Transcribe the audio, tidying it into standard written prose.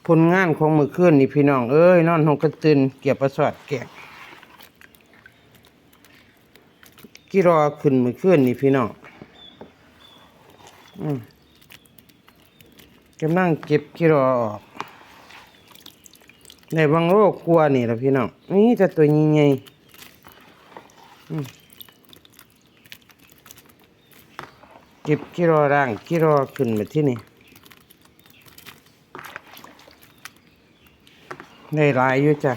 ผลงานของมื้อคืนนี่พี่น้องเอ้ยนอนห้องกระตื่นเกียบประสาทแกกกี่รอขึ้นมื้อคืนนี่พี่น้องกำลังเก็บกี่รอออกในบางโรคกลัวนี่ล่ะพี่น้องนี่จะตัวใหญ่ๆเก็บกี่รอร่างกี่รอขึ้นมาที่นี่ได้หลายอยู่จ้ะ